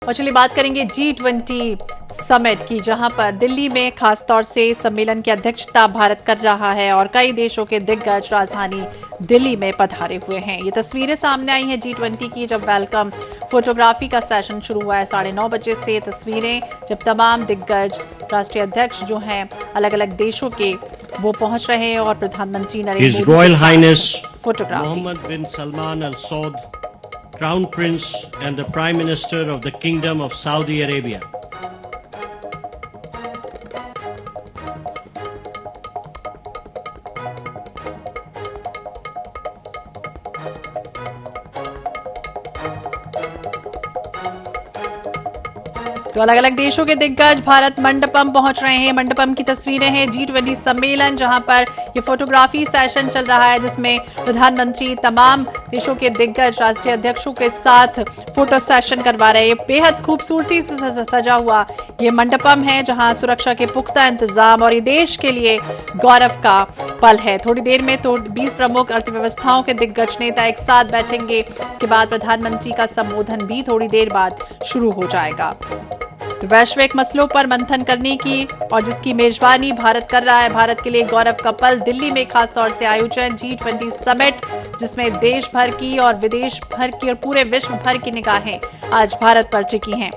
और चलिए बात करेंगे G20 समिट की, जहां पर दिल्ली में खासतौर से सम्मेलन की अध्यक्षता भारत कर रहा है और कई देशों के दिग्गज राजधानी दिल्ली में पधारे हुए हैं। ये तस्वीरें सामने आई हैं G20 की, जब वेलकम फोटोग्राफी का सेशन शुरू हुआ है 9:30 बजे से। तस्वीरें जब तमाम दिग्गज राष्ट्रीय अध्यक्ष जो हैं अलग अलग देशों के वो पहुंच रहे हैं और प्रधानमंत्री Narendra Modi photography. Mohammed bin Salman Al Saud, Crown Prince and the Prime Minister of the Kingdom of Saudi Arabia. तो अलग अलग देशों के दिग्गज भारत मंडपम पहुंच रहे हैं। मंडपम की तस्वीरें हैं G20 सम्मेलन, जहां पर ये फोटोग्राफी सेशन चल रहा है, जिसमें प्रधानमंत्री तमाम देशों के दिग्गज राष्ट्रीय अध्यक्षों के साथ फोटो सेशन करवा रहे हैं। बेहद खूबसूरती से सजा हुआ ये मंडपम है, जहां सुरक्षा के पुख्ता इंतजाम और ये देश के लिए गौरव का पल है। थोड़ी देर में तो 20 प्रमुख अर्थव्यवस्थाओं के दिग्गज नेता एक साथ बैठेंगे। इसके बाद प्रधानमंत्री का संबोधन भी थोड़ी देर बाद शुरू हो जाएगा। तो वैश्विक मसलों पर मंथन करने की और जिसकी मेजबानी भारत कर रहा है, भारत के लिए गौरव का पल, दिल्ली में खासतौर से आयोजन G20 समिट, जिसमें देश भर की और विदेश भर की और पूरे विश्व भर की निगाहें आज भारत पर टिकी हैं।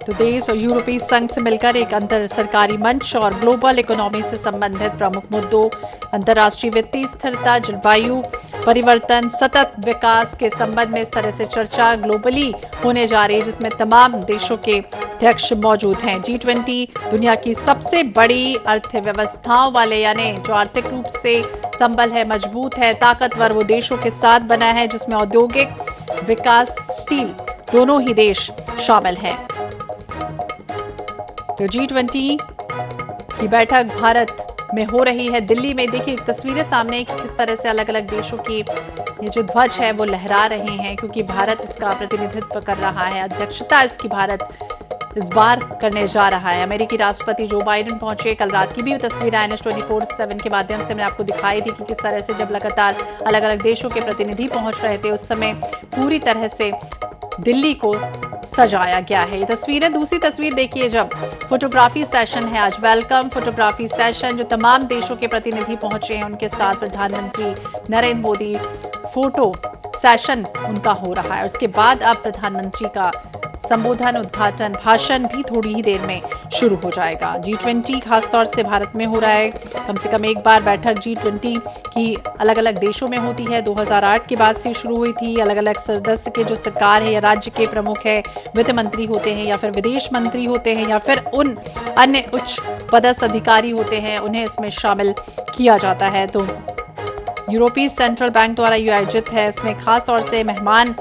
तो देश और यूरोपीय संघ से मिलकर एक अंतर सरकारी मंच और ग्लोबल इकोनॉमी से संबंधित प्रमुख मुद्दों, अंतर्राष्ट्रीय वित्तीय स्थिरता, जलवायु परिवर्तन, सतत विकास के संबंध में इस तरह से चर्चा ग्लोबली होने जा रही है, जिसमें तमाम देशों के अध्यक्ष मौजूद हैं। G20 दुनिया की सबसे बड़ी अर्थव्यवस्थाओं वाले, यानी जो आर्थिक रूप से संबल है, मजबूत है, ताकतवर वो देशों के साथ बना है, जिसमें औद्योगिक विकासशील दोनों ही देश शामिल हैं। तो G20 की बैठक भारत में हो रही है दिल्ली में। देखिए तस्वीरें सामने कि किस तरह से अलग अलग देशों की ये जो ध्वज है वो लहरा रहे हैं, क्योंकि भारत इसका प्रतिनिधित्व कर रहा है। अध्यक्षता इसकी भारत इस बार करने जा रहा है। अमेरिकी राष्ट्रपति जो बाइडेन पहुंचे, कल रात की भी तस्वीरें NS 24/7 के माध्यम से मैंने आपको दिखाई थी कि किस तरह से जब लगातार अलग अलग देशों के प्रतिनिधि पहुंच रहे थे, उस समय पूरी तरह से दिल्ली को सजाया गया है। ये तस्वीरें, दूसरी तस्वीर देखिए जब फोटोग्राफी सेशन है आज, वेलकम फोटोग्राफी सेशन, जो तमाम देशों के प्रतिनिधि पहुंचे हैं, उनके साथ प्रधानमंत्री नरेंद्र मोदी फोटो सेशन उनका हो रहा है। उसके बाद अब प्रधानमंत्री का संबोधन, उद्घाटन भाषण भी थोड़ी ही देर में शुरू हो जाएगा। G20 खासतौर से भारत में हो रहा है। कम से कम एक बार बैठक G20 की अलग अलग देशों में होती है। 2008 के बाद से शुरू हुई थी। अलग अलग सदस्य के जो सरकार है या राज्य के प्रमुख है, वित्त मंत्री होते हैं या फिर विदेश मंत्री होते हैं या फिर उन अन्य उच्च पदस्थ अधिकारी होते हैं, उन्हें इसमें शामिल किया जाता है। तो यूरोपीय सेंट्रल बैंक द्वारा ये आयोजित है। इसमें खास तौर से मेहमान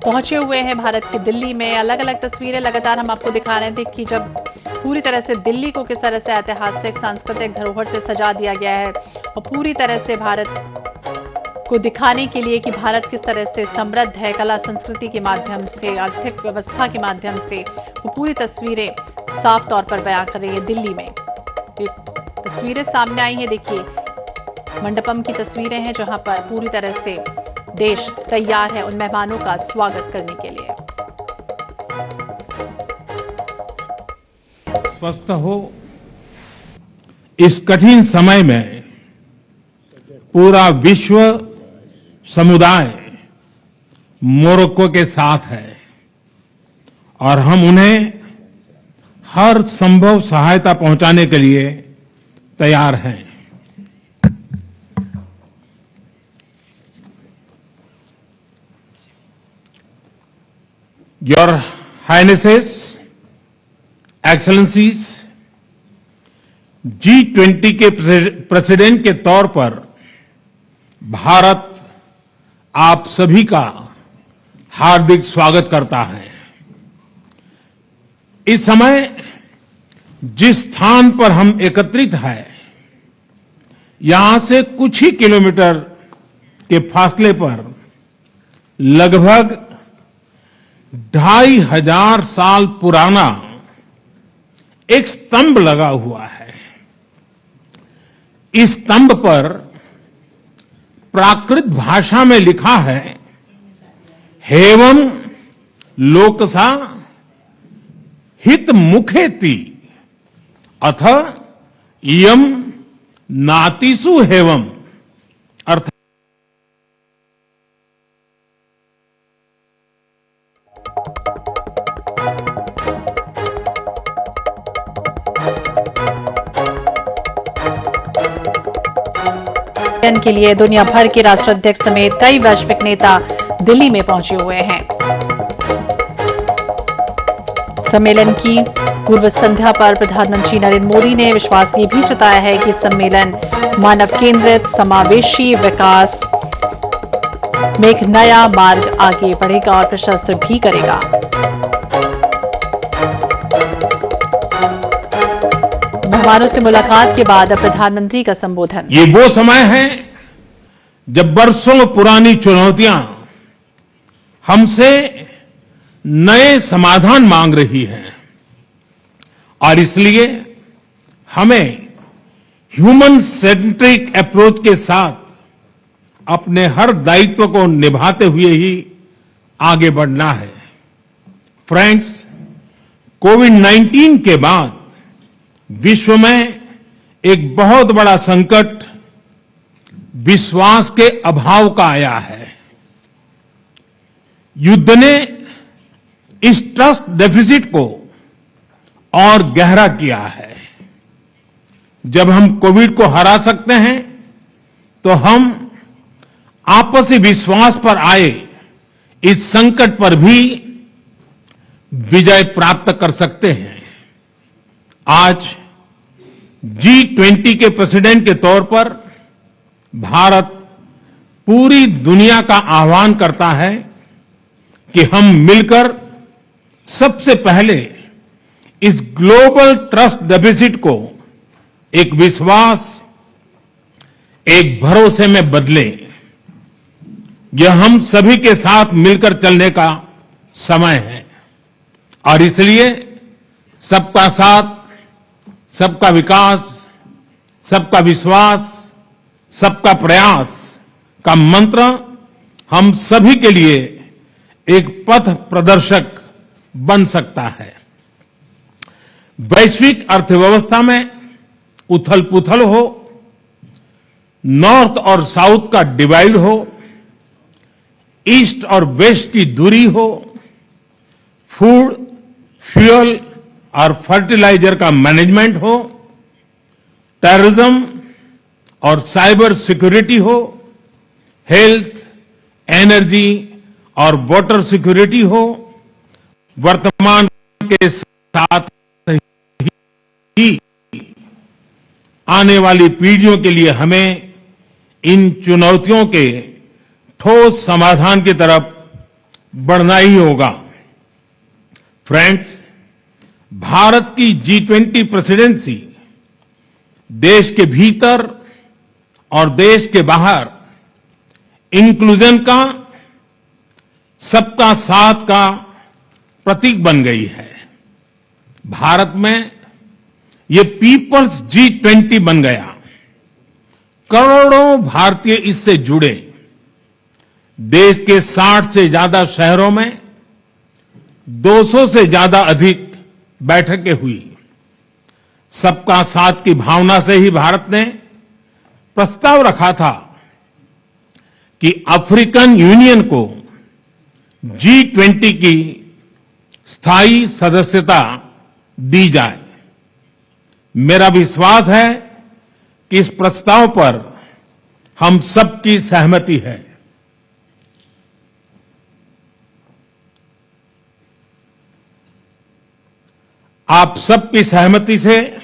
पहुंचे हुए हैं भारत की दिल्ली में। अलग अलग तस्वीरें लगातार हम आपको दिखा रहे थे कि जब पूरी तरह से दिल्ली को किस तरह से ऐतिहासिक सांस्कृतिक धरोहर से सजा दिया गया है और पूरी तरह से भारत को दिखाने के लिए कि भारत किस तरह से समृद्ध है कला संस्कृति के माध्यम से, आर्थिक व्यवस्था के माध्यम से, वो पूरी तस्वीरें साफ तौर पर बयां कर रही है दिल्ली में। तस्वीरें सामने आई हैं, देखिए मंडपम की तस्वीरें हैं, जहां पर पूरी तरह से देश तैयार है उन मेहमानों का स्वागत करने के लिए। स्वस्थ हो। इस कठिन समय में पूरा विश्व समुदाय मोरक्को के साथ है और हम उन्हें हर संभव सहायता पहुंचाने के लिए तैयार हैं। Your Highnesses, Excellencies, G20 के प्रेसिडेंट के तौर पर भारत आप सभी का हार्दिक स्वागत करता है। इस समय जिस स्थान पर हम एकत्रित हैं, यहां से कुछ ही किलोमीटर के फासले पर लगभग 2500 साल पुराना एक स्तंभ लगा हुआ है। इस स्तंभ पर प्राकृत भाषा में लिखा है, हेवम लोकसा हित मुखेति अथ इयम नातिसु हेवम। अर्थ के लिए दुनिया भर के राष्ट्राध्यक्ष समेत कई वैश्विक नेता दिल्ली में पहुंचे हुए हैं। सम्मेलन की पूर्व संध्या पर प्रधानमंत्री नरेंद्र मोदी ने विश्वास ये भी जताया है कि सम्मेलन मानव केंद्रित समावेशी विकास में एक नया मार्ग आगे बढ़ेगा और प्रशस्त भी करेगा। मेहमानों से मुलाकात के बाद अब प्रधानमंत्री का संबोधन। ये वो समय है जब बरसों पुरानी चुनौतियां हमसे नए समाधान मांग रही हैं और इसलिए हमें ह्यूमन सेंट्रिक अप्रोच के साथ अपने हर दायित्व को निभाते हुए ही आगे बढ़ना है। फ्रेंड्स, कोविड-19 के बाद विश्व में एक बहुत बड़ा संकट विश्वास के अभाव का आया है। युद्ध ने इस ट्रस्ट डेफिसिट को और गहरा किया है। जब हम कोविड को हरा सकते हैं तो हम आपसी विश्वास पर आए इस संकट पर भी विजय प्राप्त कर सकते हैं। आज G20 के प्रेसिडेंट के तौर पर भारत पूरी दुनिया का आह्वान करता है कि हम मिलकर सबसे पहले इस ग्लोबल ट्रस्ट डेफिसिट को एक विश्वास, एक भरोसे में बदलें। यह हम सभी के साथ मिलकर चलने का समय है और इसलिए सबका साथ, सबका विकास, सबका विश्वास, सबका प्रयास का मंत्र हम सभी के लिए एक पथ प्रदर्शक बन सकता है। वैश्विक अर्थव्यवस्था में उथल-पुथल हो, नॉर्थ और साउथ का डिवाइड हो, ईस्ट और वेस्ट की दूरी हो, फूड, फ्यूल और फर्टिलाइजर का मैनेजमेंट हो, टेररिज्म और साइबर सिक्योरिटी हो, हेल्थ, एनर्जी और वाटर सिक्योरिटी हो, वर्तमान के साथ ही आने वाली पीढ़ियों के लिए हमें इन चुनौतियों के ठोस समाधान की तरफ बढ़ना ही होगा। फ्रेंड्स, भारत की G20 प्रेसिडेंसी देश के भीतर और देश के बाहर इंक्लूजन का, सबका साथ का प्रतीक बन गई है। भारत में ये पीपल्स G20 बन गया। करोड़ों भारतीय इससे जुड़े। देश के 60 से ज्यादा शहरों में 200 से ज्यादा अधिक बैठकें हुई। सबका साथ की भावना से ही भारत ने प्रस्ताव रखा था कि अफ्रीकन यूनियन को G20 की स्थायी सदस्यता दी जाए। मेरा विश्वास है कि इस प्रस्ताव पर हम सबकी सहमति है। आप सबकी सहमति से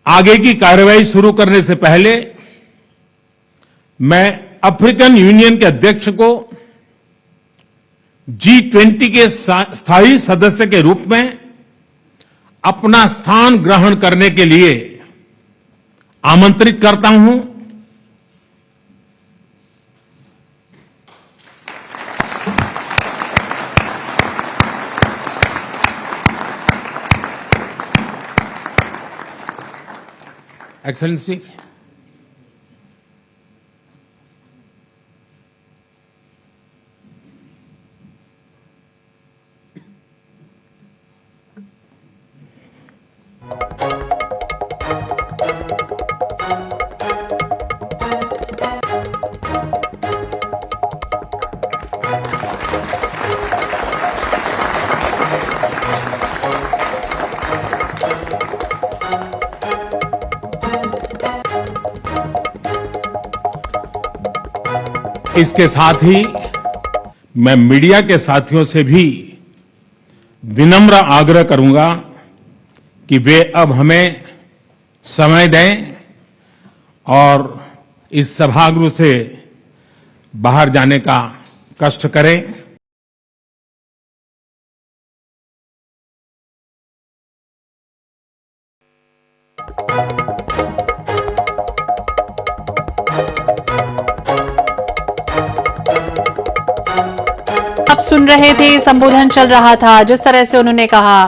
आगे की कार्रवाई शुरू करने से पहले मैं अफ्रीकन यूनियन के अध्यक्ष को G20 के स्थायी सदस्य के रूप में अपना स्थान ग्रहण करने के लिए आमंत्रित करता हूं एक्सेलेंसी, इसके साथ ही मैं मीडिया के साथियों से भी विनम्र आग्रह करूंगा कि वे अब हमें समय दें और इस सभागृह से बाहर जाने का कष्ट करें। आप सुन रहे थे, संबोधन चल रहा था। जिस तरह से उन्होंने कहा